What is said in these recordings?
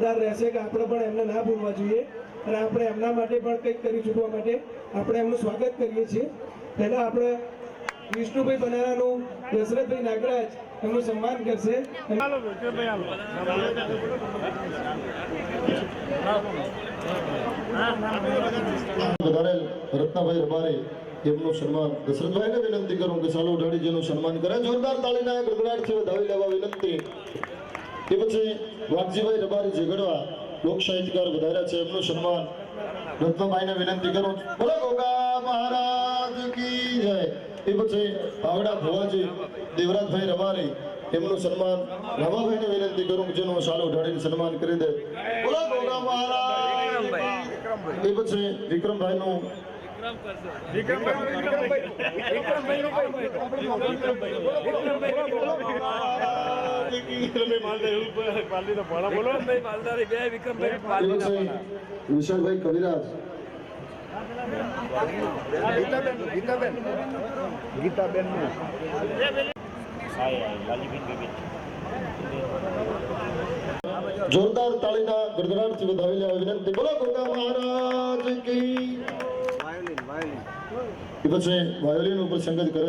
યાદગાર રહેશે કે આપણે પણ એમને ના ભૂલવા જોઈએ અને આપણે એમના માટે પણ કંઈક કરી છૂટવા માટે આપણે એમનું સ્વાગત કરીએ છીએ. પહેલા આપણે વિષ્ણુભાઈ બનારાનું દશરથભાઈ નાગરાજ એમનું સન્માન કરશે. રત્નાભાઈ રબારી એમનું સન્માન દશરથભાઈને વિનંતી કરું કે સાલો ઢાળીજીનું સન્માન કરે. જોરદાર તાળીના ગડગડાટથી વધાવી લેવા વિનંતી. એ પછી વાઘજીભાઈ રબારી ઝઘડવા લોક સાહિત્યકાર વધાર્યા છે એમનું સન્માન રત્નાભાઈને વિનંતી કરું. બોલો ગોગા મહારાજ કી જય. એ પછી પાવડા ભુવાજી દેવરાજભાઈ રબારી એમનું સન્માન રામાભાઈને વિનંતી કરું જેનું સાલો ઢાળીને સન્માન કરી દે. બોલો ગોગા મહારાજ. એ પછી વિક્રમભાઈનું વિશાલભાઈ કવિરાજ ગીતાબેન જોરદાર તાળીના ગડગડાટથી વધાવી લેવા વિનંતી. બોલો ગોગા મહારાજ કી. એ પછી વાયોલિન ઉપર સંગત કરે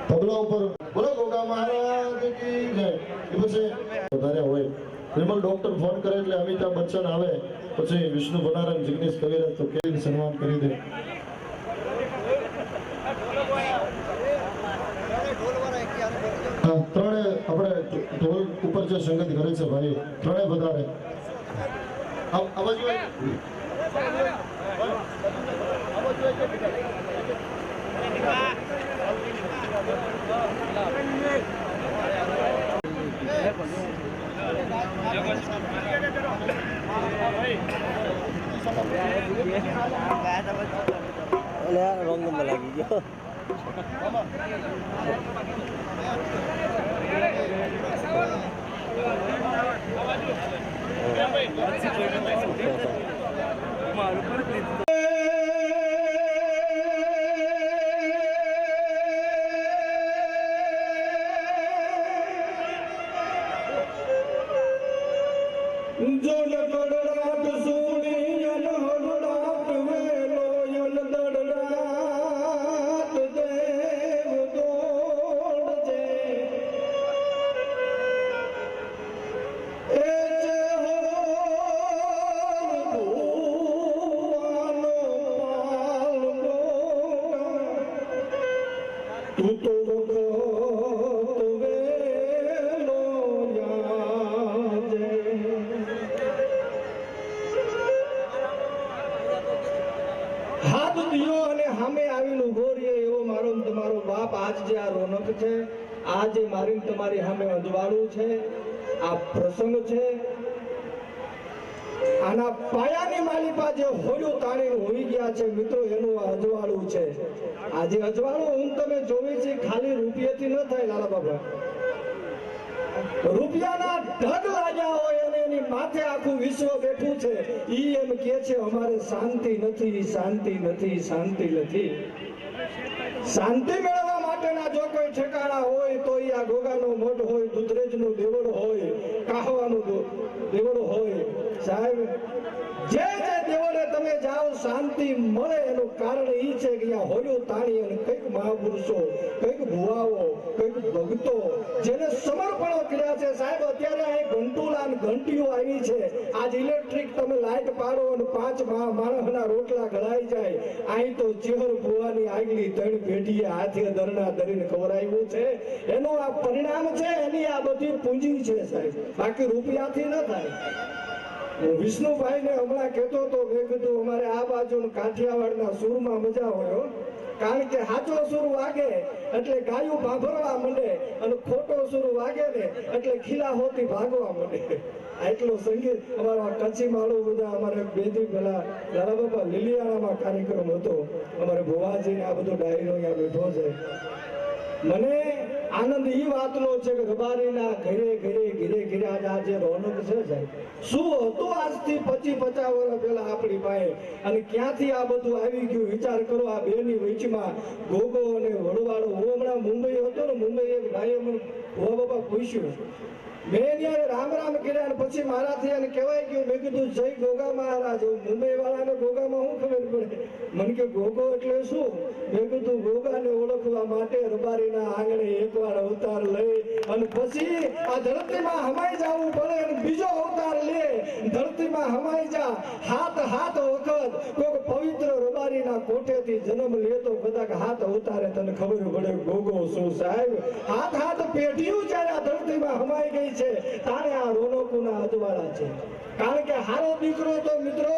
તબલા ઉપર બોલો ગોગા મહારાજ કી જય. એ પછી વધારે હોય નિર્મલ ડોક્ટર ફોન કરે એટલે અમિતાભ બચ્ચન આવે પછી વિષ્ણુ બનારાયણ જિગ્નેશ કવિરાજ તો કેવી સન્માન કરી દે. ત્રણે આપણે ઢોલ ઉપર જે સંગત કરે છે ભાઈ ત્રણે વધારે અવાજ રોંગ નંબર લાગી ગયો. આજે મારી તમારી સામે અંજવાળું છે. આ પ્રસંગ છે આના પાયાની માલિપા જે હોડ્યું તાણી હોઈ ગયા છે મિત્રો એનું અજવાળું છે. આજે અજવાળું હું તમે જોવી છે ખાલી રૂપિયાથી ન થાય લાલા બાબા. રૂપિયાના ઢગ લાગ્યા હોય અને એની માથે આખું વિશ્વ બેઠું છે. ઈ એમ કે છે અમારે શાંતિ નથી, શાંતિ નથી, શાંતિ નથી. શાંતિ મેળવવા માટેના જો કોઈ ઠેકાણા હોય તો આ ગોગાનો મઠ હોય, દુધરેજનું દેવળ હોય, કાહવાનું દેવળ હોય. સાહેબ જે જે દેવળે તમે જાઓ શાંતિ મળે એનું કારણ એ છે કે આ હોડ્યું તાણી અને કંઈક મહાપુરુષો, કંઈક ભુવાઓ, કંઈક ભક્તો જેને સમર્પણો કર્યા છે. સાહેબ અત્યારે અહીં ઘંટુલાન ઘંટીઓ આવી છે. આજ ઇલેક્ટ્રિક તમે લાઈટ પાડો અને 5 માણસના રોટલા ઘડાઈ જાય. અહીં તો ચેહર ભુવાની આગલી 3 પેઢીએ હાથે દરના દરીને ખવડાવ્યું છે. એનું આ પરિણામ છે, એની આ બધી પૂંજી છે સાહેબ, બાકી રૂપિયાથી ન થાય. વિષ્ણુભાઈ ને હમણાં કહેતો તો મેં કીધું અમારે આ બાજુ કાઠિયાવાડના સૂરમાં મજા હોય, કારણ કે સાચો સૂર વાગે એટલે ગાયું ભાભરવા માંડે અને ખોટો સૂર વાગે ને એટલે ખીલા હોતી ભાગવા માંડે. આટલો સંગીત અમારા કચ્છી માળું બધા અમારે 2 દી પહેલા દાદા બાપા લીલિયાણામાં કાર્યક્રમ હતો. અમારે ભુવાજીને આ બધો ડાયરો અહીંયા બેઠો છે. મને આનંદ એ વાતનો છે કે રબારીના ઘરે ઘરે ઘરે ઘરે આજે રોનક છે સાહેબ. શું હતું આજથી 25-50 વર્ષ પહેલા આપણી પાસે અને ક્યાંથી આ બધું આવી ગયું વિચાર કરો. આ બેની વચમાં ગોગો અને વડવાળો. હું હમણાં મુંબઈ હતો ને, મુંબઈ એક ભાઈએ મને ભુવા બાપા પૂછ્યું મેં ત્યારે રામ રામ કર્યા અને પછી મારાથી એને કહેવાય ગયું. મેં કીધું જય ગોગા મહારાજ. મુંબઈ વાળાને ગોગામાં શું ખબર પડે? મને કે ગોગો એટલે શું? મેં કીધું ગોગાને ઓળખવા માટે રબારીના આંગણે એકવાર અવતાર લઈ અને પછી આ ધરતીમાં હમાઈ જવું પડે અને બીજો અવતાર લે. ધરતીમાં હમાઈ જા હાથ વખત કોઈક પવિત્ર રબારીના કોઠેથી જન્મ લે તો કદાચ હાથ અવતારે તને ખબર પડે ગોગો શું સાહેબ. હાથ પેઢીઓ જ્યારે આ ધરતીમાં હમાઈ ગઈ છે તારે આ રોનકોના અજવાળા છે. કારણ કે હારો દીકરો તો મિત્રો,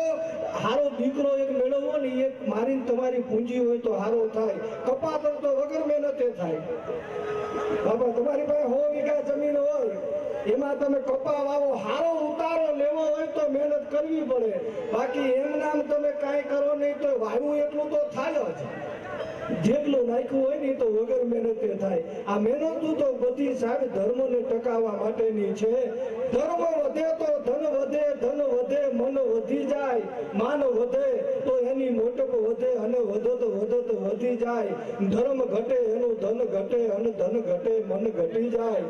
હારો દીકરો એક મેળવવો ને એક મારીને તમારી પૂંજી હોય તો હારો થાય. કપાતર તો વગર મહેનતે થાય. બાપા તમારી પાસે 100 વીઘા જમીન હોય એમાં તમે કપા વાવો, હારો ઉતારો લેવો હોય તો મહેનત કરવી પડે. બાકી એમ નામ તમે કાંઈ કરો નહીં તો વાવ્યું એટલું તો થાય જ. જેટલું નાખ્યું હોય ને તો વગર મહેનતે થાય. આ મહેનત તો બધી સાહેબ ધર્મને ટકાવવા માટેની છે. ધર્મ વધે તો ધન વધે, ધન વધે મન વધી જાય, માન વધે તો એની મોટપ વધે અને વધત વધી જાય. ધર્મ ઘટે એનું ધન ઘટે અને ધન ઘટે મન ઘટી જાય.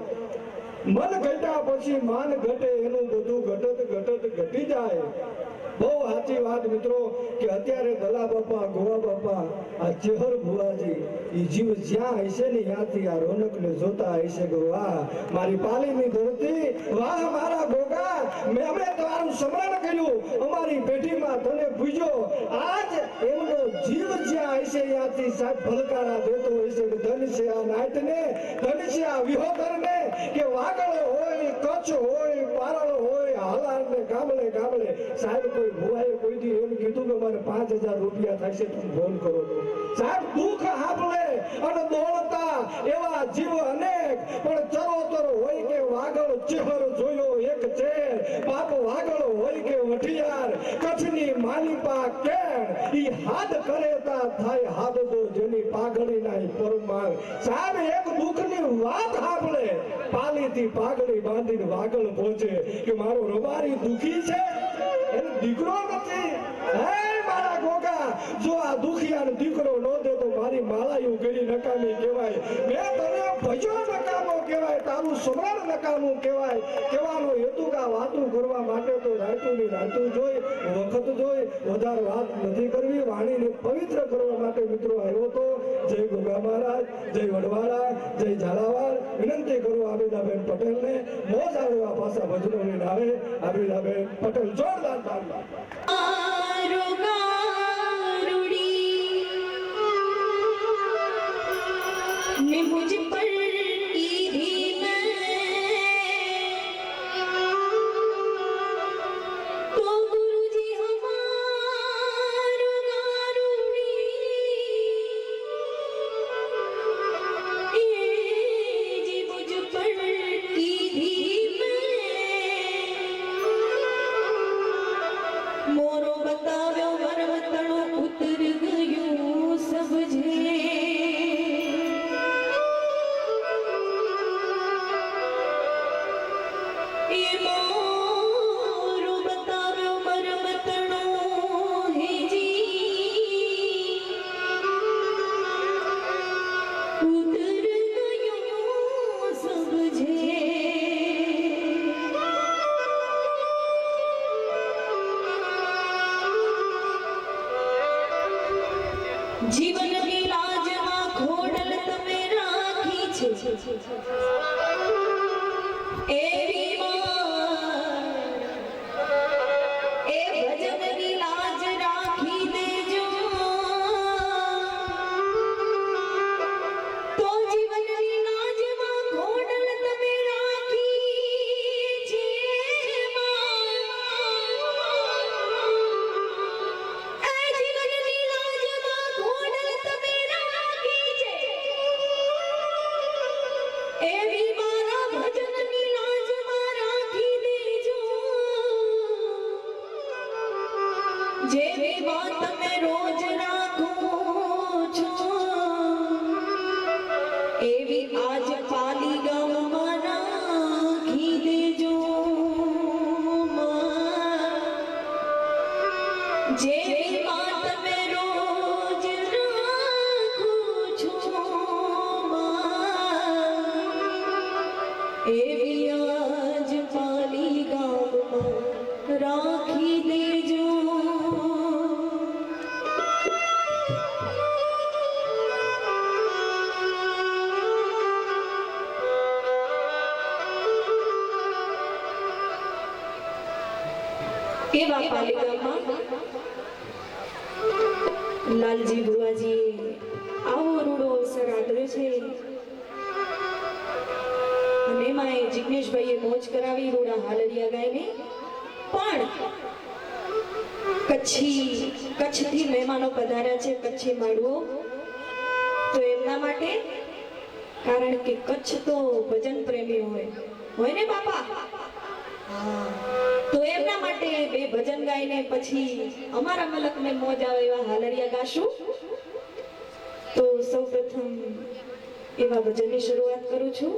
મન ઘટ્યા પછી માન ઘટે એનું બધું ઘટત ઘટી જાય. બહુ સાચી વાત મિત્રો કે અત્યારે દલા બાપા, ગોવા બાપા, આ ચેહર ભુવાજી એ જીવ જ્યાં હશે ને ત્યાંથી આ રોનકને જોતા હશે કે વાહ મારી પાલીની ધરતી, વાહ મારા ગોગા, અમે તમારું સ્મરણ કર્યું, અમારી પેઢીમાં તને પૂજ્યો. આજ એમનો જીવ જ્યાં હશે ત્યાંથી સાહેબ ભલકારા દેતો હશે કે ધન છે આ નાટને, ધન છે આ વિહોતરને, કે વાગળ હોય, કચ્છ હોય, પારળ હોય, હાલાર ને ગામડે સાહેબ કોઈ ભુવાએ કોઈ દી એમ કીધું કે મારે 5000 રૂપિયા થશે તમે ફોન કરો તો સાહેબ દુઃખ હાંભળે અને દોડતા એવા જીવ અનેક. પણ ચરોતર હોય કે વાગળ ચેહર જોયો એક ચેર, બાપ વાગળ હોય કે વઠિયાર, કચ્છની માલિપા કેણ ઈ હાથ કરેતા થાય હાથ દો જેની પાઘડી ના પરમાર. સાહેબ એક દુઃખની વાત હાંભળે, પાલીથી પાઘડી બાંધીને વાગળ પહોંચે કે મારો રબારી દુખી છે, એનો દીકરો નથી. હે મારા ગોગા, જો આ દુખિયાનો દીકરો ન દે તો મારી માળાયું ગળી નકામી કહેવાય. મેં તને ભજ્યો નકામો કહેવાય, તારું સ્મરણ નકામું કહેવાય. કહેવાનો હેતુ કા વાતું કરવા માટે તો રાતું જોઈ, વખત જોઈ, વધારે વાત નથી કરવી. વાણીને પવિત્ર કરવા માટે મિત્રો આવ્યો તો. જય ગોગા મહારાજ, જય વડવાળા, જય ઝાલાવાડ. વિનંતી કરું આબેદાબેન પટેલને મોજ આવે એવા પાછા ભજનો લઈને આવે. આબેદાબેન પટેલ જોરદાર તાળી. मुझ पर ईदी मैं तो गुरुजी हमारो गारुड़ी ये जी मुझ पर ईदी मैं मोरो बताव्यो मरमतणो उतर गयो समझे जीवन की लाज में खोडल तमे राखी छे एवी मां ए भजन की लाज राखी देजो तो जीवन की लाज में खोडल तमे राखी छे एवी मारा भजन की लाज में राखी देजो जेवी बात में रोज राखो छो एवी आज पाली गाँव में राखी देजो जेवी बात में रोज राखो छो एवी માલિગામમાં લાલજી બુવાજીએ આવો રૂડો અવસર આદર્યો છે અને એમાં એ જિગ્નેશભાઈએ મોજ કરાવી રૂડા હાલરિયા ગાઈને પણ કચ્છથી મહેમાનો પધાર્યા છે કચ્છી માડવો તો એમના માટે કારણ કે કચ્છ તો ભજન પ્રેમી હોય ને બાપા તો એમના માટે બે ભજન ગાઈને પછી અમારા મલકને મોજ આવે એવા હાલરિયા ગાશું તો સૌપ્રથમ એવા ભજનની શરૂઆત કરું છું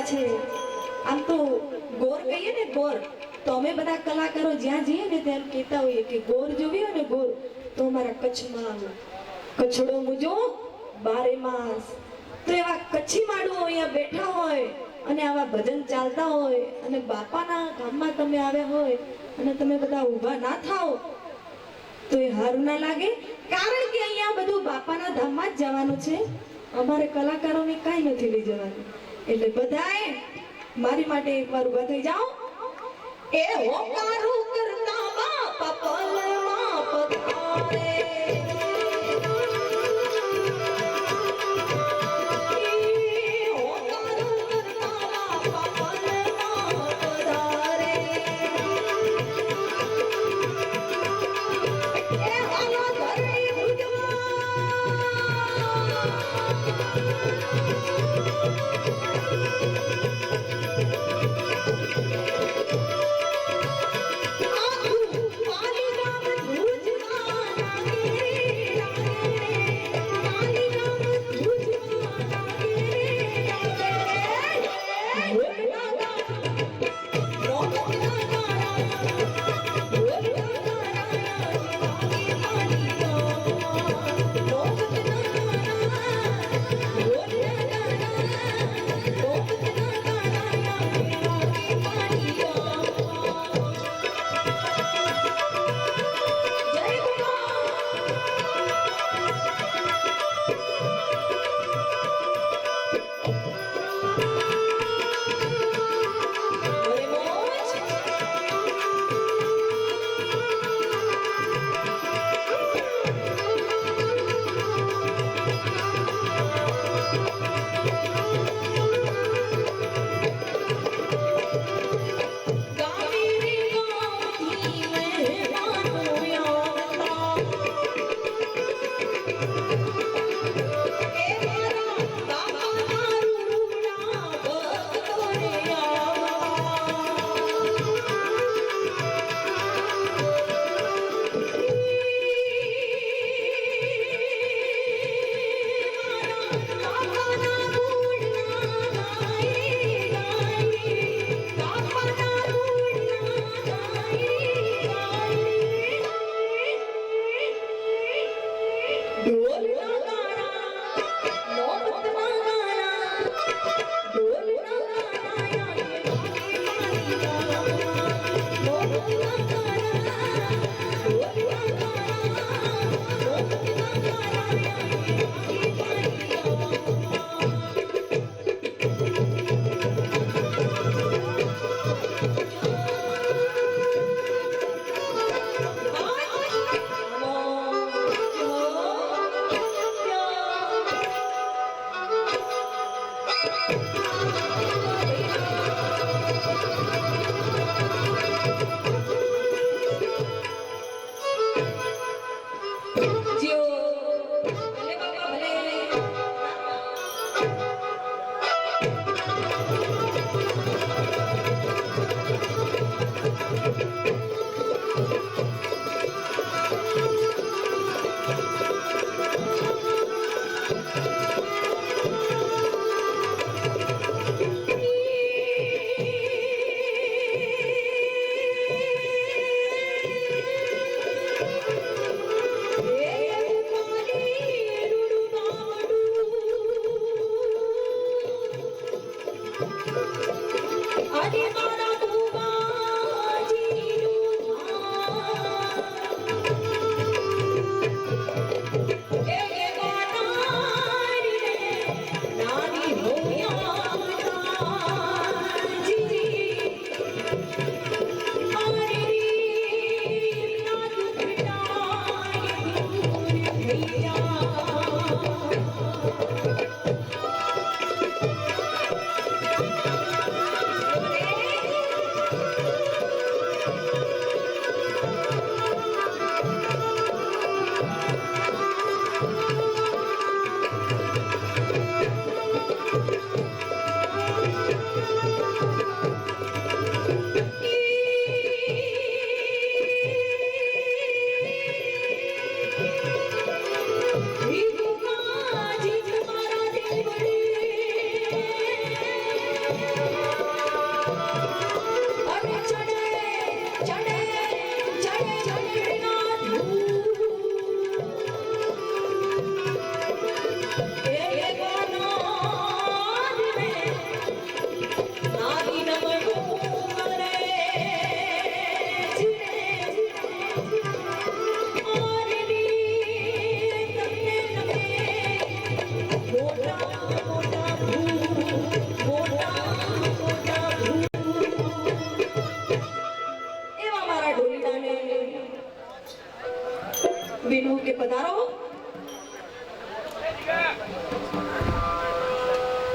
છે. આમ તો ગોર કહીએ ને ગોર, તો અમે બધા કલાકારો જ્યાં જઈએ ને ત્યાં કહેતા હોઈએ કે ગોર જોવી હોય ને ગોર તો અમારા કચ્છમાં આવો. કચ્છડો મુજો બારે માસ. તો એવા કચ્છી માડુઓ અહીંયા બેઠા હોય અને આવા ભજન ચાલતા હોય અને બાપાના ગામમાં તમે આવ્યા હોય અને તમે બધા ઊભા ના થાઓ તો એ હારું ના લાગે. કારણ કે અહીંયા બધું બાપાના ધામમાં જ જવાનું છે. અમારે કલાકારોને કાંઈ નથી લઈ જવાનું. એટલે બધાએ મારી માટે એકવાર ઊભા થઈ જાઓ. એ હોકારું કરતા બાપા પલમાં પધારે.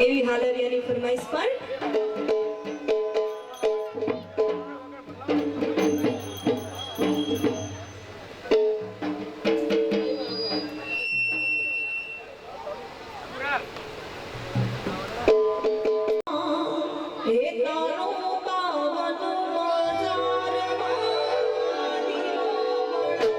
એવી હાલરિયાની ફરમાઈશ પણ હે તારો પાવન બજારમાં દીવો મળો.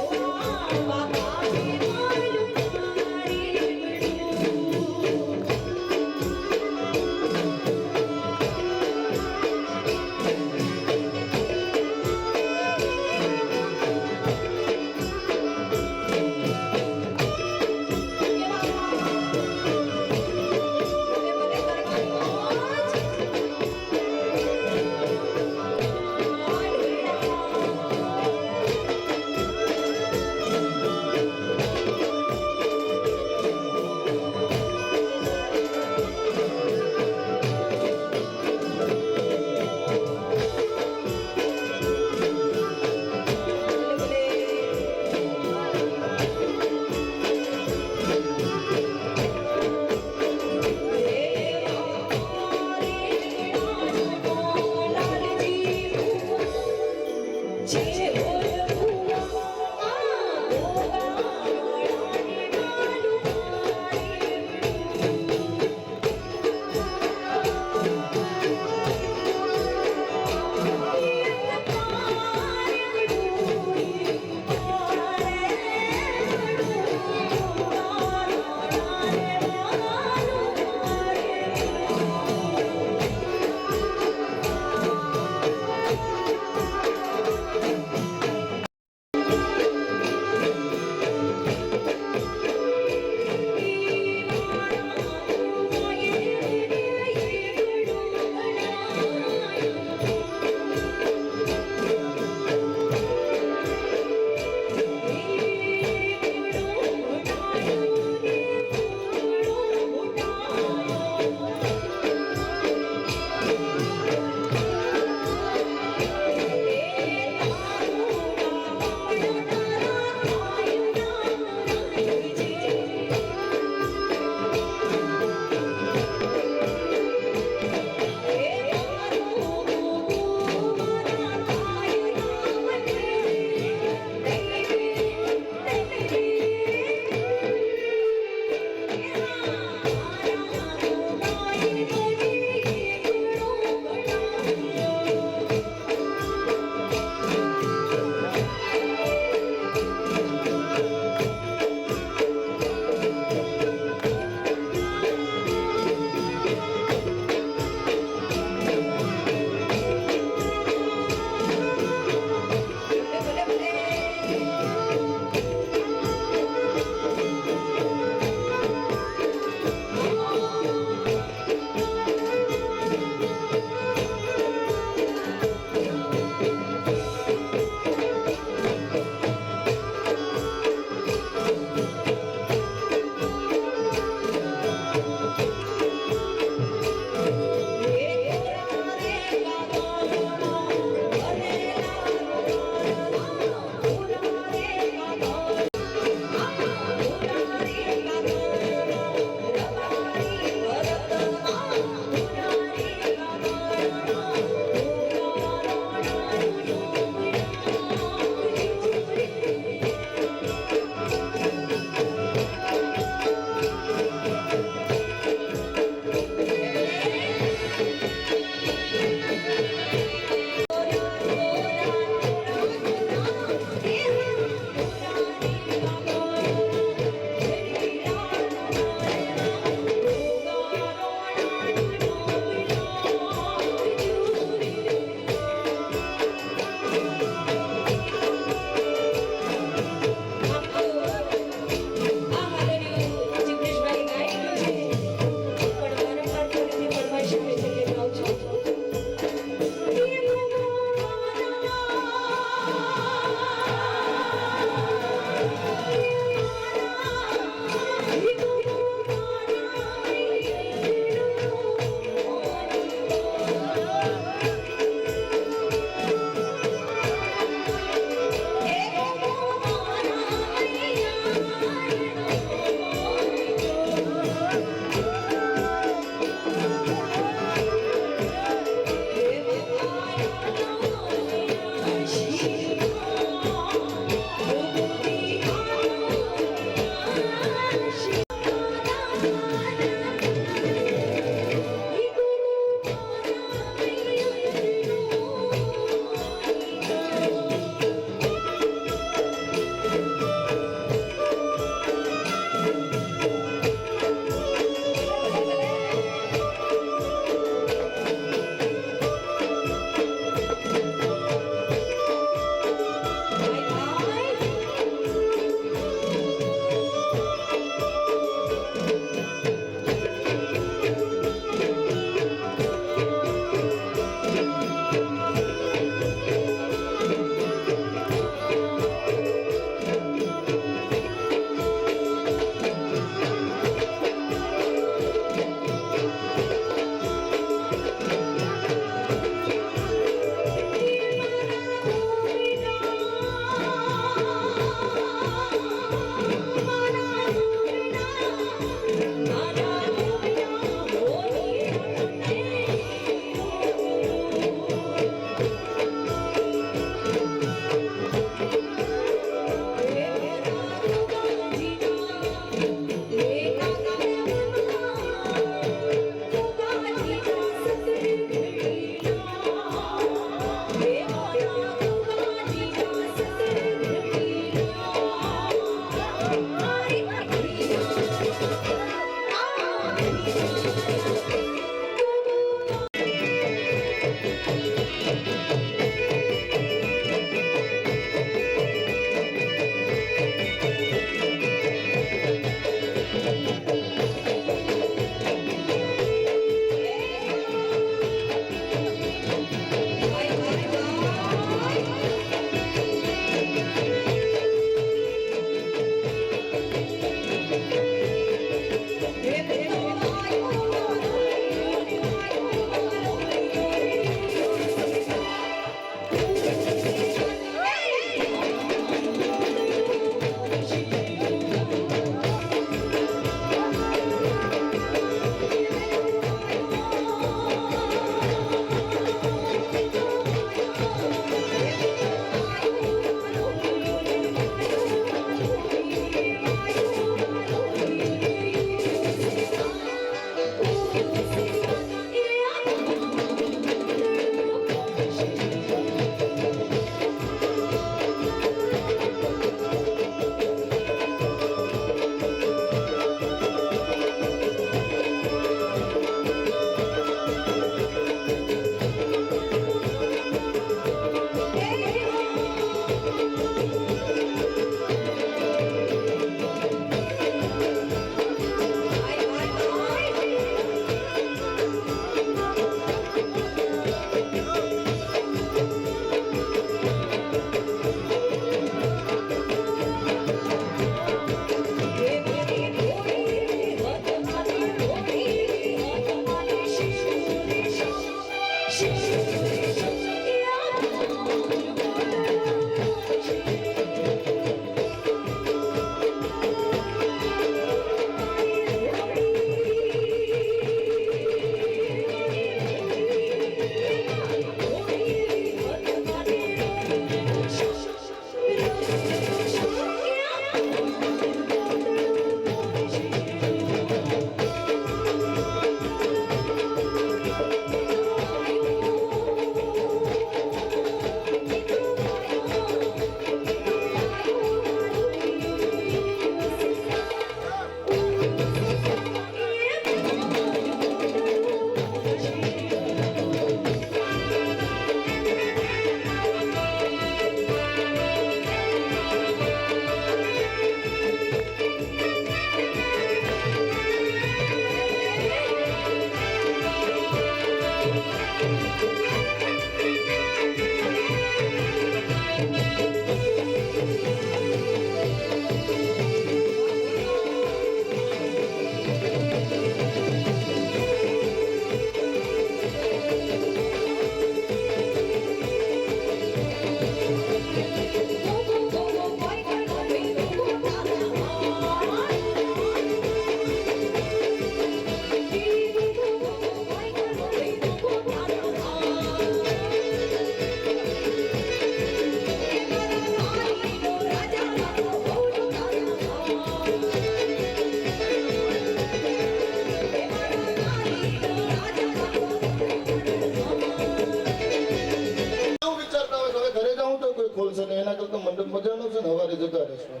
ઘરે જતા રહેશું.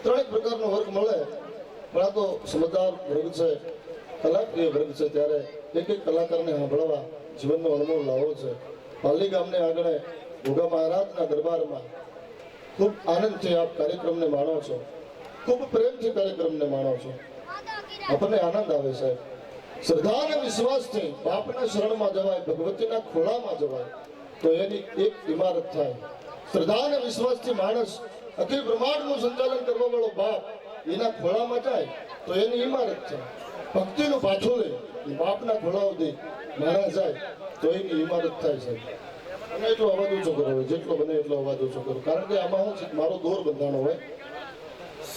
ત્રણેક પ્રકારનો વર્ગ મળે, પણ આ તો સમજદાર વર્ગ છે, કલાપ્રિય વર્ગ છે. ત્યારે એક એક કલાકારને સાંભળવા જીવનનો અણમોલ લાવો છે. પાલી ગામને આગળ ભોગા મહારાજના દરબારમાં ખૂબ આનંદથી આપ કાર્યક્રમને માણો છો, ખૂબ પ્રેમથી કાર્યક્રમને માણો છો. આપણને આનંદ આવે સાહેબ. શ્રદ્ધા અને વિશ્વાસથી બાપના શરણમાં જવાય, ભગવતીના ખોળામાં જવાય તો એની એક ઇમારત થાય. શ્રદ્ધા અને વિશ્વાસથી માણસ અખિલ બ્રહ્માંડનું સંચાલન કરવા વાળો બાપ એના ખોળામાં જાય તો એની ઇમારત છે. ભક્તિનું પાછું લઈ બાપના ખોળા સુધી માણસ જાય તો એની ઇમારત થાય છે. અને એટલો અવાજ ઓછો કરો, જેટલો બને એટલો અવાજ ઓછો કરો, કારણ કે આમાં શું છે, મારો દોર બંધાણો હોય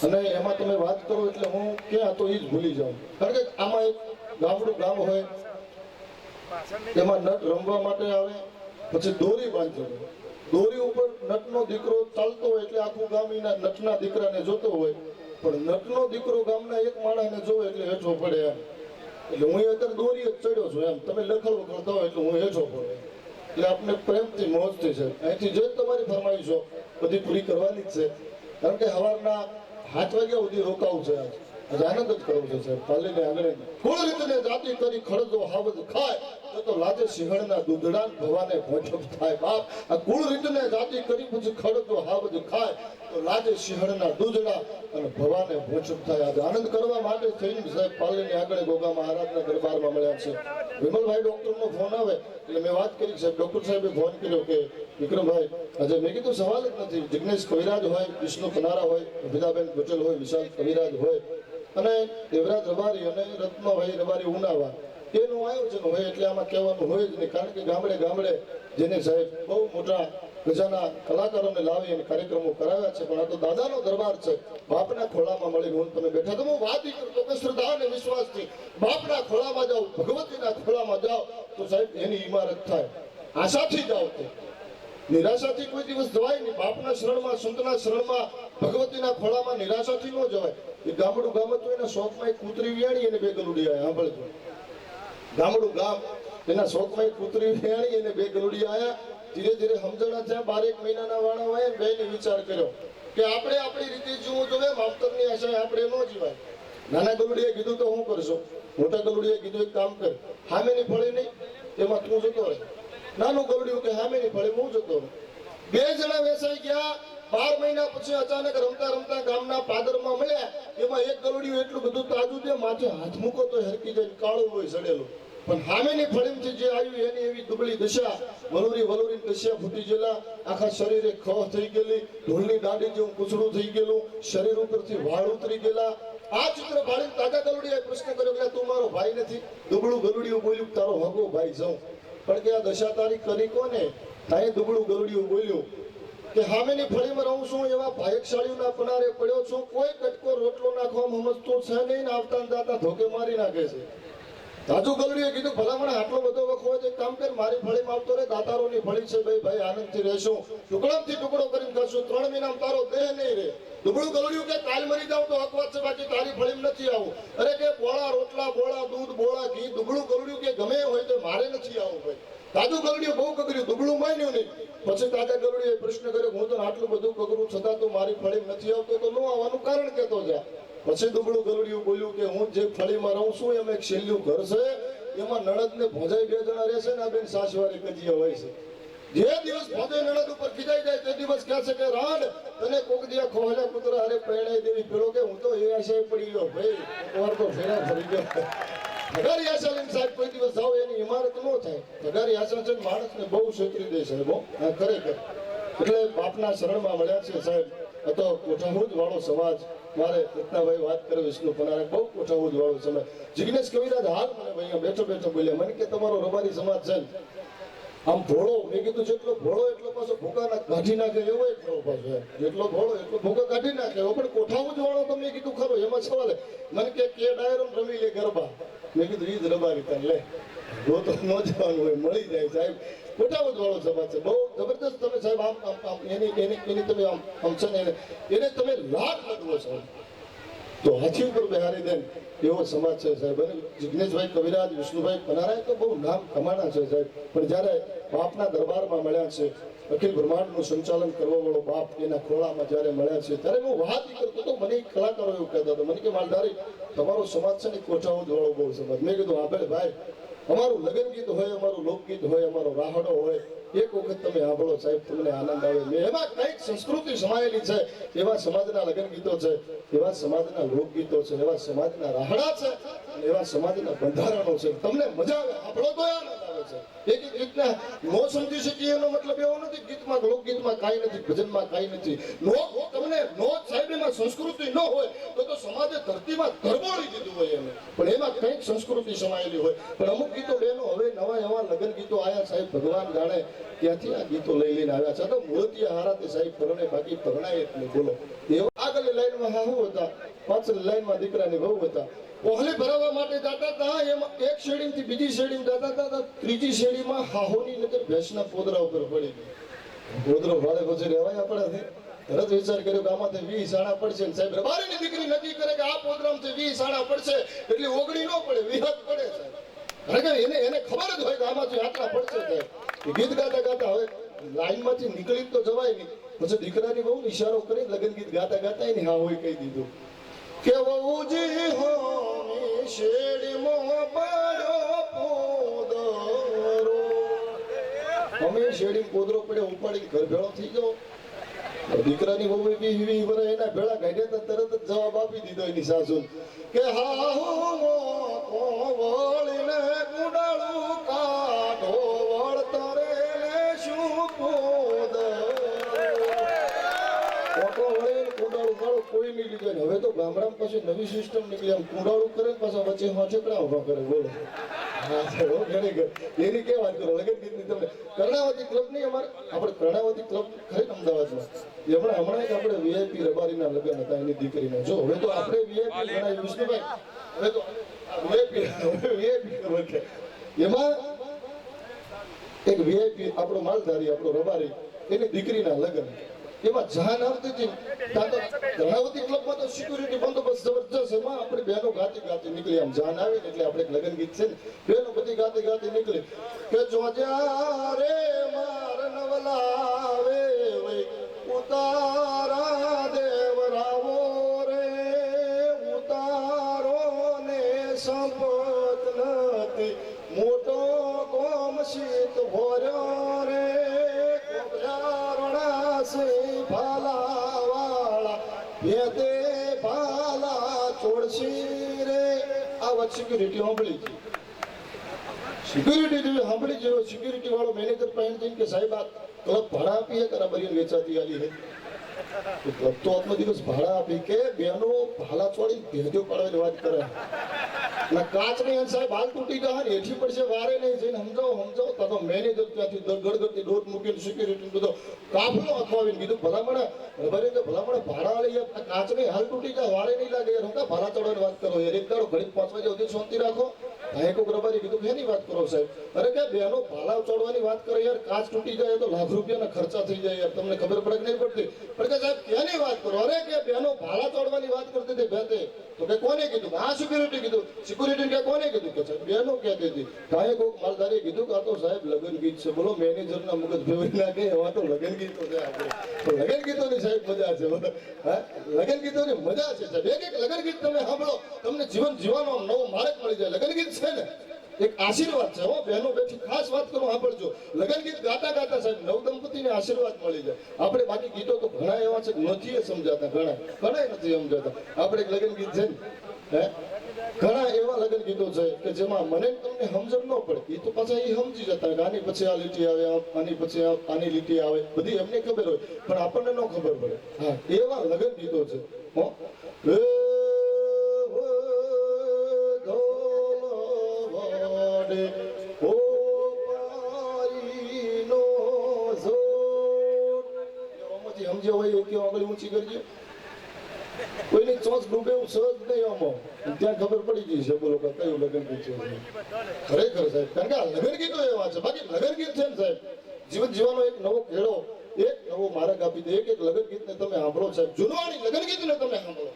અને એમાં તમે વાત કરો એટલે હું ક્યાં તો એ જ ભૂલી જાઉં. કારણ કે આમાં એક ગામડું ગામ હોય, એમાં નટ રમવા માટે આવે, પછી દોરી બાંધવી, દોરી ઉપર નટનો દીકરો ચાલતો હોય એટલે આખું ગામ એના નટના દીકરાને જોતો હોય, પણ નટનો દીકરો ગામના એક માણસને જોવે એટલે હેઠો પડે એમ. એટલે હું અત્યારે દોરી જ ચડ્યો છું એમ, તમે લખડ વખડતા હોય એટલે હું હેઠો પડે. એટલે આપણે પ્રેમથી મોજથી છે, અહીંથી જે તમારી ફરમાઈશો બધી પૂરી કરવાની જ છે. કારણ કે સવારના 7 વાગ્યા સુધી રોકાવું છે. આજે આનંદ જ કરવો છે સાહેબ. પાલીને આંગણે કુળ રીતને જાતિ કરી ખડજો હાવજ ખાય તો લાજે સિંહણના દૂધડા ભવાને ભોજપ થાય. બાપ આ કુળ રીતને જાતિ કરી પછી ખડજો હાવજ ખાય તો લાજે સિંહણના દૂધડા અને ભવાને ભોજપ થાય. આજે આનંદ કરવા માટે થઈને સાહેબ પાલીને આગળ ગોગા મહારાજના દરબારમાં મળ્યા છે. વિમલભાઈ ડોક્ટરનો ફોન આવે એટલે મેં વાત કરી સાહેબ, ડોક્ટર સાહેબે ફોન કર્યો કે વિક્રમભાઈ આજે, મેં કીધું સવાલ જ નથી. જિગ્નેશ કવિરાજ હોય, વિષ્ણુ કનારા હોય, અભિદાબેન પટેલ હોય, વિશાલ કવિરાજ હોય અને દેવરાજ રબારી અને રત્નભાઈ રબારી ઉનાવા એનું આયોજન હોય એટલે આમાં કહેવાનું હોય જ નહીં. કારણ કે ગામડે ગામડે જેને સાહેબ બહુ મોટા ગજાના કલાકારોને લાવી અને કાર્યક્રમો કરાવ્યા છે. પણ આ તો દાદાનો દરબાર છે, બાપના ખોળામાં મળી હું તમે બેઠા. તો હું વાત કરતો કે શ્રદ્ધા અને વિશ્વાસથી બાપના ખોળામાં જાઓ, ભગવતીના ખોળામાં જાઓ તો સાહેબ એની ઇમારત થાય. આશાથી જાઓ તો નિરાશાથી કોઈ દિવસ જવાય નહીં. બાપના શરણમાં, સંતના શરણમાં, ભગવતીના ખોળામાં નિરાશાથી ન જવાય. એ ગામડું ગામ હતું, એના શોખમાં એક કૂતરી વિયાણી અને 2 ગલુડી આવ્યા. સાંભળજો, ગામડું ગામ એના શોખમાં એક કૂતરી વિયાણી અને 2 ગલુડી આવ્યા. ધીરે ધીરે સમજણા થયા. 12 મહિનાના વાણા હોય, બેને વિચાર કર્યો કે આપણે આપણી રીતે જીવવું જોઈએ, માવતરની આશાએ આપણે ન જીવાય. નાના ગલુડીએ કીધું તો હું કરશો, મોટા ગલુડીએ કીધું એક કામ કર, હામેની ફળી નહીં એમાં તું જતો રહે. નાનું ગલુડિયું કે હામેની ફળી હું જતો રહે. 2 જણા વેસાઈ ગયા. 12 મહિના પછી અચાનક રમતા રમતા ગામના પાદરમાં મળ્યા. એમાં એક ગલુડિયું એટલું બધું તાજું છે, માથે હાથ મૂકો તો હરકી જાય, કાળું હોય સડેલું. પણ હામેની ફળીમથી જે આવ્યું એની એવી દુબળી દશા, વલુરી દશા ફૂટી ગયેલા, આખા શરીરે ખોહ થઈ ગયેલી, ઢોલની દાંડી જેવું પૂછડું થઈ ગયેલું, શરીર ઉપરથી વાળ ઉતરી ગયેલા. આ ચિત્ર ભાળીને તાજા ગલુડીએ પ્રશ્ન કર્યો કે તું મારો ભાઈ નથી? દુબળું ગલુડિયું બોલ્યું તારો હગો ભાઈ જાઉં. પણ કે આ દશા તારી કરી કોને? તાએ દુબળું ગલુડિયું બોલ્યું કે હામેની ફળીમાં રહું છું, એવા ભાયકશાળીઓના પનારે પડ્યો છું, કોઈ કટકો રોટલો નાખવા સમજતો છે નહીં ને આવતા દાતા ધોકે મારી નાખે છે. તાજુ ગલુડીએ કીધું ભલામણ આટલો બધો વખત હોય તો કામ કર, મારી ફળીમાં આવતો રે, દાતારોની ફળી છે ભાઈ, ભાઈ આનંદથી રહેશું, ટુકડાથી ટુકડો કરીને કરશું, 3 મહિનામાં તારો દેહ નહીં રહે. દુબળું ગલુડિયું કે કાલ મરી જાવ તો અકવાત છે, બાકી તારી ફળીમાં નથી આવું. અરે કે બોળા રોટલા, બોળા દૂધ, બોળા ઘી. દુબળું ગલુડિયું કે ગમે હોય તો મારે નથી આવું ભાઈ. તાજુ ગલુડિયું બહુ કગર્યું, દુબળું માન્યું નહીં. પછી તાજા ગલુડીએ પ્રશ્ન કર્યો, હું તો આટલું બધું કગરું છતાં તો મારી ફળીમાં નથી આવતો તો ન આવવાનું કારણ કહેતો જા. પછી દુબળું ગલુડિયું બોલ્યું કે હું જે ફળીમાં રહું છું એમાં એક છેલ્લું ઘર છે, એમાં નણદ ને ભોજાઈ 2 જણા રહેશે ને આ બેન સાસવારી કજિયા હોય છે. જે દિવસ ભોજાઈ નણદ ઉપર ખીજાઈ જાય તે દિવસ કહે છે કે રાડ તને કોક દિયા ખોહલા કૂતરા અરે પરણાઈ દેવી. પેલો કે હું તો એ આશાએ પડી ગયો ભાઈ, એકવાર તો ફેરા ફરી ગયો. ઠગારી આશા લઈને સાહેબ કોઈ દિવસ જાઓ એની ઇમારત ન થાય. ઠગારી આશા છે માણસને બહુ છેતરી દે સાહેબ, ખરેખર. એટલે બાપના શરણમાં મળ્યા છે સાહેબ. તો કોઠાહુજ વાળો સમાજ, મારે રત્નાભાઈ વાત કરે, વિષ્ણુ પનારે બહુ કોઠાહુજ વાળો સમાજ. જિગ્નેશ કવિરાજ હાલ મને ભાઈ બેઠો બેઠો બોલ્યા, મને કે તમારો રબારી સમાજ છે આમ ભોળો. મેં કીધું જેટલો ભોળો એટલો પાછો ભૂકા કાઢી નાખે એવો એક ખરો પાછો. જેટલો ભોળો એટલો ભૂકા કાઢી નાખે એવો. પણ કોઠાહુજ વાળો તો મેં કીધું ખરો, એમાં સવાલ મને કે ડાયરો રમી લે ગરબા. મેં કીધું ઈ જ રબારી તાર લે, જો તો ન જવાનું હોય મળી જાય સાહેબ. કોઠાહુજ વાળો સમાજ છે, બહુ જબરદસ્ત. તમે સાહેબ આમ એની તમે આમ છે ને એને તમે લાખ લગવો સાહેબ. તો હાથી ઉપર બેહારી દે એવો સમાજ છે સાહેબ. અને જિગ્નેશભાઈ કવિરાજ, વિષ્ણુભાઈ પનારાય તો બહુ નામ કમાણા છે સાહેબ, પણ જ્યારે બાપના દરબારમાં મળ્યા છે, અખિલ બ્રહ્માંડનું સંચાલન કરવા વાળો બાપ એના ખોળામાં જ્યારે મળ્યા છે, ત્યારે હું વાત કરતો તો મને કલાકારો એવું કહેતા હતા, મને કે માલધારી તમારો સમાજ છે ને કોઠાવદ વાળો બહુ સમાજ. મેં કીધું હા ભાઈ, અમારું લગ્ન ગીત હોય, અમારું લોકગીત હોય, અમારો રાહડો હોય, એક વખત તમે સાંભળો સાહેબ, તમને આનંદ આવે. એમાં કઈક સંસ્કૃતિ સમાયેલી છે, એવા સમાજના લગ્ન ગીતો છે, એવા સમાજના લોકગીતો છે, એવા સમાજના રાહડા છે, અને એવા સમાજના બંધારણો છે. તમને મજા આવે, સાંભળો તો આનંદ આવે છે. એક એક ગીતના નો સમજી શકીએ એનો મતલબ એવો નથી ગીતમાં, લોકગીતમાં કાંઈ નથી, ભજનમાં કાંઈ નથી. તમને નો સાહેબ એમાં સંસ્કૃતિ ન હોય તો સમાજે ધરતીમાં ધરબોળી દીધું હોય એને, પણ એમાં કંઈક સંસ્કૃતિ સમાયેલી હોય. પણ અમુક ગીતો બેનો હવે નવા એવા લગ્ન ગીતો આયા સાહેબ, ભગવાન જાણે ક્યાંથી આ ગીતો લઈ લઈને આવ્યા છે. તો મૂર્તિયા હારાથી સાહેબ પરણે, બાકી પરણાય એટલે બોલો. એવો આગળની લાઈનમાં હાહુ હતા, પાછળની લાઈનમાં દીકરાની વહુ હતા. પહોળી ભરાવવા માટે જતા હતા, એમાં એક શેડીથી બીજી શેડી જતા હતા, ત્રીજી શેડીમાં હાહોની નજર ભેંસના પોદરા ઉપર પડી ગઈ. પોદરો ભાડે પછી રહેવાય આપણે તરત વિચાર કર્યો કે આમાંથી 20 સાણા પડશે ને સાહેબ રબારીની દીકરી નક્કી કરે કે આ પ્રોગ્રામથી 20 સાણા પડશે એટલે ઓગળી ન પડે, વિહત પડે સાહેબ. કારણ કે એને ખબર જ હોય કે આમાંથી આટલા પડશે સાહેબ. ગીત ગાતા ગાતા હવે લાઈનમાંથી નીકળી તો જવાય નહીં, પછી દીકરાની બહુ ઈશારો કરી લગ્ન ગીત ગાતા ગાતા એની હા હોય કહી દીધું કે વહુજી હો શેડીમાં પડ્યો પોદરો. અમે શેડી પોદરો પડ્યો ઉપાડી ઘર ભેળો થઈ જાઓ. દીકરાની વહુ વી એના ભેળા કાઢ્યા તરત જ જવાબ આપી દીધો એની સાસુ કે હા વળીને કુડાળું કાઢો વળતરે શું કોઈ નહીં લીધો. હવે તો ગામડામાં પછી નવી સિસ્ટમ નીકળી, આમ કુંડાળું કરે પાછા વચ્ચે હોચકડા ઉભા કરે. બોલો એની કે વાત કરો લગન ગીતની. તમને કર્ણાવતી ક્લબ ની અમારે આપણે કર્ણાવતી ક્લબ ખરી અમદાવાદમાં હમણાં એક આપણે વીઆઈપી રબારીના લગ્ન હતા એની દીકરીના. જો હવે તો આપણે વીઆઈપી ગણાય વિષ્ણુભાઈ, હવે તો વીઆઈપી ખબર છે. એમાં એક વીઆઈપી આપણો માલધારી, આપણો રબારી, એની દીકરીના લગ્ન. એમાં જાન આવતી હતી કર્ણાવતી ક્લબમાં તો સિક્યુરિટી બંદોબસ્ત જબરજસ્ત. એમાં આપણે બહેનો ગાતી ગાતી નીકળી. આમ જાન આવે ને એટલે આપણે લગ્ન ગીત છે ને બહેનો બધી ગાતી ગાતી નીકળી કે જોજ્યા રે માર નવલાવે ઉતારા દેવરાવો રે ઉતારો ને સંપત નથી મોટો કોમ શીત ભોર્યો રે ભાલાવાળા ભેદે ભાલા છોડશી રે. આ વાત સિક્યુરિટી સાંભળી હતી. સિક્યુરિટી સાંભળી જેવો સિક્યુરિટી વાળો મેનેજર પાસે જઈને કે સાહેબ આ ક્લબ ભાડા આપીએ કરાબરી વેચાતી આલી હે. ક્લબ તો આટલો દિવસ ભાડા આપી કે બેનો ભાલા છોડી ભેદો પાડવાની વાત કરે. કાચ ની સાહેબ હાલ તૂટી ગયા ને એઠી પડશે વારે નહીં જઈને સમજાવો તો મેનેજર ત્યાંથી ગડગડતી ડોટ મૂકીને સિક્યુરિટી બધો કાફલો અખવાવીને કીધું ભલામણ રબારી તો ભલામણ ભાડા લઈ કાચ ની હાલ તૂટી જાય વારે નહીં લાગે યાર. હું કા ભાડા ચડવાની વાત કરો યાર, એક દાડો ઘડી 5 વાગે સુધી શાંતિ રાખો. હા કોક રબારી કીધું એની વાત કરો સાહેબ. અરે કે બેનો ભાડા ચડવાની વાત કરો યાર, કાચ તૂટી જાય તો લાખ રૂપિયાના ખર્ચા થઈ જાય યાર, તમને ખબર પડે નહીં પડતી. પણ કે સાહેબ ક્યાંની વાત કરો? અરે કે બેનો ભાડા ચડવાની વાત કરતી હતી ભેતે તો કે કોને કીધું? આ સિક્યુરિટી કીધું. સિક્યુરિટી કે કોને કીધું? કે સાહેબ બેનો કહેતી હતી. કાંઈ કોક માલધારી કીધું કે આ તો સાહેબ લગ્ન ગીત છે. બોલો મેનેજરના મગજ ફેરવી નાખે એવા તો લગ્ન ગીતો છે આપણે. તો લગ્ન ગીતોની સાહેબ મજા છે. હા લગ્ન ગીતોની મજા છે સાહેબ. એક લગ્ન ગીત તમે સાંભળો તમને જીવન જીવવાનો નવો માર્ગ મળી જાય. લગ્ન ગીત છે ને એક આશીર્વાદ છે. હો બહેનો બેઠી ખાસ વાત કરો સાંભળજો. લગ્ન ગીત ગાતા ગાતા સાહેબ નવ દંપતીને આશીર્વાદ મળી જાય. આપણે બાકી ગીતો તો ઘણા એવા છે નથી સમજાતા, ઘણા નથી સમજાતા. આપણે એક લગ્ન ગીત છે ને ઘણા એવા લગ્ન ગીતો છે કે જેમાં મને તમને સમજણ ન પડે એ તો પાછા એ સમજી જતા કે આની પછી આ લીટી આવે, આની પછી આની લીટી આવે, બધી એમને ખબર હોય પણ આપણને ન ખબર પડે. હા એવા લગ્ન ગીતો છે. હો સમજ્યા હોય કે આગળ ઊંચી કરજો. કોઈની ચોચ ડૂબે એવું સહજ નહીં આમાં ત્યાં ખબર પડી ગઈ છે. બોલો કે કયું લગ્ન ગીત છે ખરેખર સાહેબ. કારણ કે આ લગ્ન ગીતો એવા છે. બાકી લગ્ન ગીત છે ને સાહેબ જીવન જીવાનો એક નવો કેળો, એક નવો માર્ગ આપી દે. એક લગ્ન ગીતને તમે સાંભળો સાહેબ, જૂનવાણી લગ્ન ગીતને તમે સાંભળો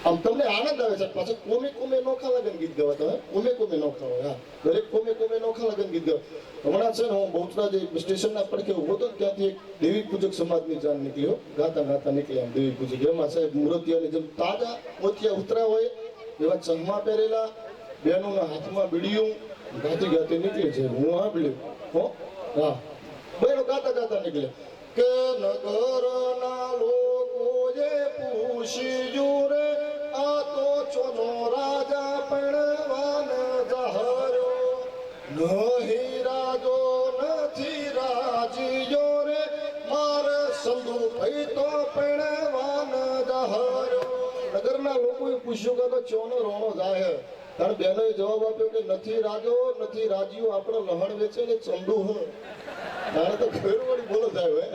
આમ તમને આનંદ આવે છે. પાછા કોમે નોખા લગન ગીત ગવાતા હોય, કોમે નોખા હોય. હા, દરેક કોમે નોખા લગન ગીત ગવાય. હમણાં છે ને હું બહુચરા જે સ્ટેશનના પડખે ઉભો હતો ને ત્યાંથી એક દેવી પૂજક સમાજની જાન નીકળ્યો, ગાતા નીકળ્યા આમ દેવી પૂજક. એમાં સાહેબ મૂર્તિઓની જેમ તાજા મોતિયા ઉતરા હોય એવા ચશ્મા પહેરેલા, બહેનોના હાથમાં બીડીયું, ગાતી નીકળી છે. હું સાંભળ્યું હો. હા, બહેનો ગાતા નીકળ્યા કે નગરના લોકોએ પૂછ્યું રે આ તો ચોનો રાજા પરણવાન જહર્યો, નહીં રાજો નથી રાજીયો રે મારે સંધુ ભાઈ તો પરણવાન જહર્યો. નગરના લોકોએ પૂછ્યું કે ચોનો રોણો જાય. કારણ બહેનોએ જવાબ આપ્યો કે નથી રાજો નથી રાજીઓ, આપણો લહણ વેચે ને ચંદુ હોય. તારે તો ઘરવાળી બોલો થાય હોય.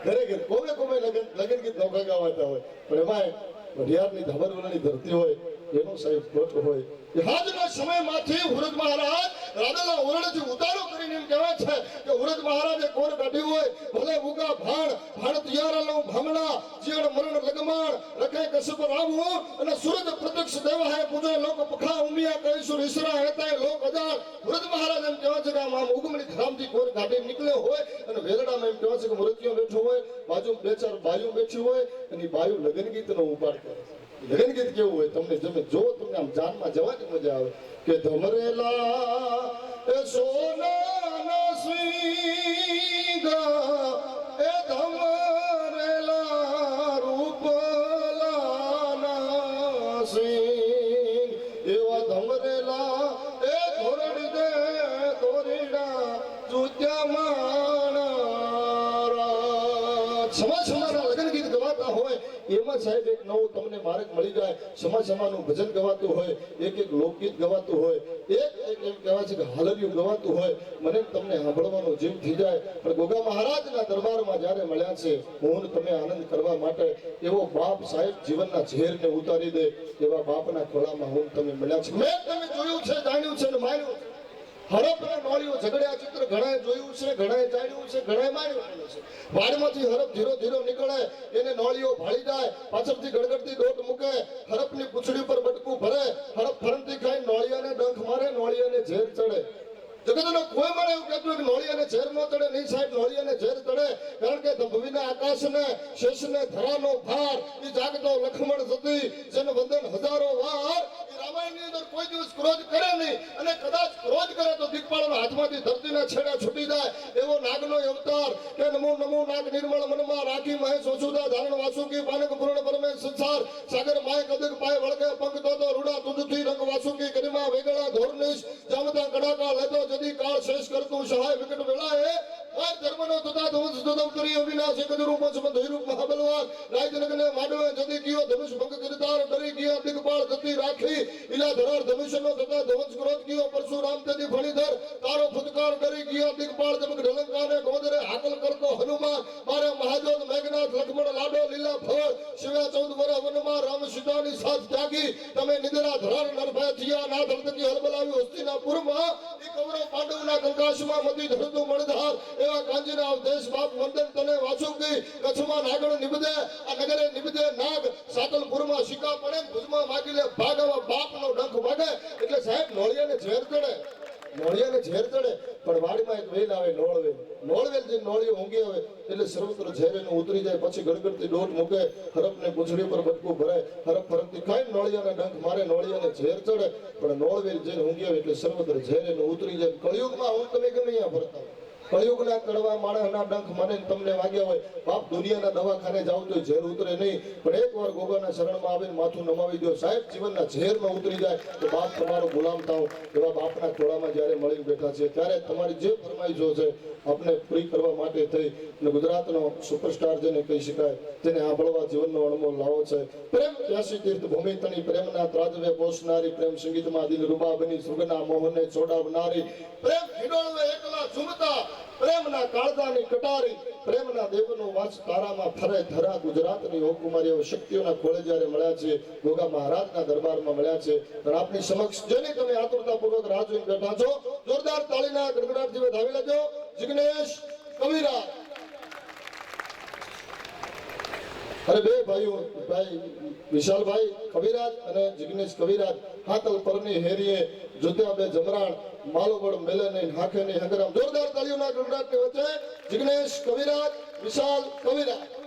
ખરેખર કોમે લગન ગીત નોખા ગાવાતા હોય, પણ એમાં વઢિયારની ધાબરવલની ધરતી હોય એનો સાહેબ ખોટો હોય. આજના સમયમાંથી હુરજ મહારાજ રાજાના ઓરડેથી ઉતારો કરીને એમ કહેવાય છે કે હુરજ મહારાજે કોર કાઢ્યું હોય, ભલે ઉગા ભાણ તિયારા ભામણા જીણ મરણ લગમાણ રખે કસબ રાવું અને સૂરજ પ્રત્યક્ષ દેવા હે પૂજો લોક પખા ઉમિયા કહીશું ઈસરા હેતાય લોક હજાર. હુરજ મહારાજ એમ કહેવાય છે કે આમ ઉગમણી ખરામથી કોર કાઢી નીકળ્યો હોય અને વેલડામાં એમ કહેવાય છે કે મૃત્યુ બેઠો હોય, બાજુ બે ચાર બાયું બેઠી હોય અને બાયું લગન ગીતનો ઉપાડ કરે છે. લગન ગીત કેવું હોય તમને તમે જો તમને આમ જાનમાં જવાની મજા આવે કે ધમરેલા એ સોનાના સ્વીગા એ ધમરેલા રૂપલાના સિંગ એવા ધમરેલા એ ધોરડી દે ધોરીડા જુત્યા માણા. સમાજના લગન ગીત ગવાતા હોય એમાં સાહેબ એક નવું તમને માર્ગ મળી જાય. સમાજનું ભજન ગવાતું હોય, એક લોકગીત ગવાતું હોય, એક એમ કહેવાય છે કે હાલરિયું ગવાતું હોય, મને તમને સાંભળવાનો જીવ થઈ જાય. પણ ગોગા મહારાજના દરબારમાં જ્યારે મળ્યા છે હું તમે આનંદ કરવા માટે, એવો બાપ સાહેબ જીવનના ઝેરને ઉતારી દે એવા બાપના ખોળામાં હું તમે મળ્યા છે. મેં તમે જોયું છે, જાણ્યું છે ને માન્યું છે. હરપના નોળીઓ ઝઘડ્યા ચિત્ર ઘણાએ જોયું છે, ઘણાએ જાણ્યું છે, ઘણાએ માન્યું છે. વાડમાંથી હરપ ધીરો નીકળે, એને નોળીઓ ભાળી જાય, પાછળથી ગડગડતી દોટ મૂકે, હરપની પૂંછડી પર બટકું ભરે, હરપ ફરમતી ખાઈ નોળિયાને ડંખ મારે, નોળિયાને ઝેર ચડે. જગતનો કોઈ મને એવું કહેતું કે નોળિયાને ઝેર ન ચડે. નહીં સાહેબ, નોળિયાને ઝેર ચડે. કારણ કે ભવિના આકાશને શેષને ધરાનો ભાર એ જાગતો લખમણ સતી જેને વંદન હજારો વાર. રામાયણની અંદર કોઈ દિવસ ક્રોધ કરે નહીં, અને કદાચ ક્રોધ કરે તો દિક્પાળોના હાથમાંથી ધરતીના છેડા છૂટી જાય એવો નાગનો અવતાર કે નમો નાગ નિર્મળ મનમાં રાખી મહેશ ઓછુદા ધારણ વાસુકી પાનક પૂર્ણ પરમેશ સંસાર સાગર માય કદક પાય વળગે પંખ તો રૂડા તુજથી રંગ વાસુકી કરીમાં વેગળા ધોરનિશ જામતા કડાકા લેતો જદી કાળ શેષ કરતું સહાય વિકટ વેળાએ આ ધર્મનો તથા ધવંસ દદમ કરી અવિનાશ એક રૂપ સંબંધ રૂપ મહાબલવાન રાજનગને માંડવે જદી કયો ધનુષ ભંગ કરતાર ડરી ગયા દિગપાળ ગતિ રાખી ઇલા ધરાર ધનુષનો તથા ધવંસ ક્રોધ કયો પરશુરામ તેદી ફણીધર તારો ફુટકાર ડરી ગયા દિગપાળ જમક ઢલંકાને ગોદરે હાકલ કરતો હનુમાન મારે મહાજોત મેઘનાથ લક્ષ્મણ લાડો લીલા ફળ શિવા 14 વર્ષ વનમાં રામ સીતાની સાથ ત્યાગી તમે નિદ્રા ધરાર નરભય થયા નાથ હળદકી હરબલાવી હસ્તિનાપુરમાં ઈ કૌરવ પાંડવના કંકાશમાં મધી ધરતું મણધાર એવા કાંજીના અવધેશ બાપ વંદન તને વાસુકી કચ્છમાં નાગણ નિબદે આ નગરે નિબદે નાગ સાતલપુરમાં શિકા પડે ભુજમાં માગી લે ભાગ આવા બાપનો ડંખ વાગે. એટલે સાહેબ નોળિયાને ઝેર ચડે, નોળિયાને ઝેર ચડે. પણ વાડીમાં એક વેલ આવે નોળવેલ જે નોળીઓ ઊંઘી આવે એટલે સર્વત્ર ઝેર એનું ઉતરી જાય. પછી ગડગડતી દોટ મૂકે, હરપને પૂંછડી પર બટકું ભરાય, હરપ ફરકતી ખાઈ નોળિયાને ડંખ મારે, નોળિયાને ઝેર ચડે. પણ નોળવેલ જે ઊંઘી આવે એટલે સર્વત્ર ઝેર એનું ઉતરી જાય. કળિયુગમાં હું તમે ગમે અહીંયા ફરતા કળિયુગના કડવા માણસના ડંખ મને તમને વાગ્યા હોય, બાપ દુનિયાના દવાખાને જાવ તો ઝેર ઉતરે નહીં, પણ એકવાર ગોગાના શરણમાં આવીને માથું નમાવી દો સાહેબ, જીવનના ઝેરમાં ઉતરી જાય તો બાપ તમારો ગુલામ થાવ. એવા બાપના ખોળામાં જ્યારે મળી બેઠા છે ત્યારે તમારી જે ફરમાઈશો છે આપને પૂરી કરવા માટે થઈ અને ગુજરાતનો સુપરસ્ટાર જેને કહી શકાય તેને આંભળવા જીવનનો અણમોલ લાવો છે. પ્રેમ પ્યાસી તીર્થ ભૂમિ તણી પ્રેમના ત્રાજવે પોષનારી, પ્રેમ સંગીતમાં દિલ રૂબાબની સુગના મોહને છોડાવનારી, પ્રેમ હિડોળવે એકલા ઝૂમતા પ્રેમના કાળજાની કટારી, પ્રેમના દેવનો વાસ તારામાં ફરે ધરા ગુજરાતની હોકુમારીઓ શક્તિઓના ખોળે જ્યારે મળ્યા છે, ગોગા મહારાજના દરબારમાં મળ્યા છે. પણ આપની સમક્ષ જેની તમે આતુરતાપૂર્વક રાહ જોઈને બેઠા છો, જોરદાર તાળીના ગડગડાટથી વધાવી લેજો. જિગ્નેશ કવિરા. અરે બે ભાઈઓ ભાઈઓ ભાઈ વિશાલભાઈ કવિરાજ અને જિગ્નેશ કવિરાજ હાતલ પરની હેરીએ જોત્યા બે જમરાણ માલોગઢ મેલે નહીં હાખે નહીં હંગરામ જોરદાર તાળીઓના ગણરાટની વચ્ચે જિગ્નેશ કવિરાજ વિશાલ કવિરાજ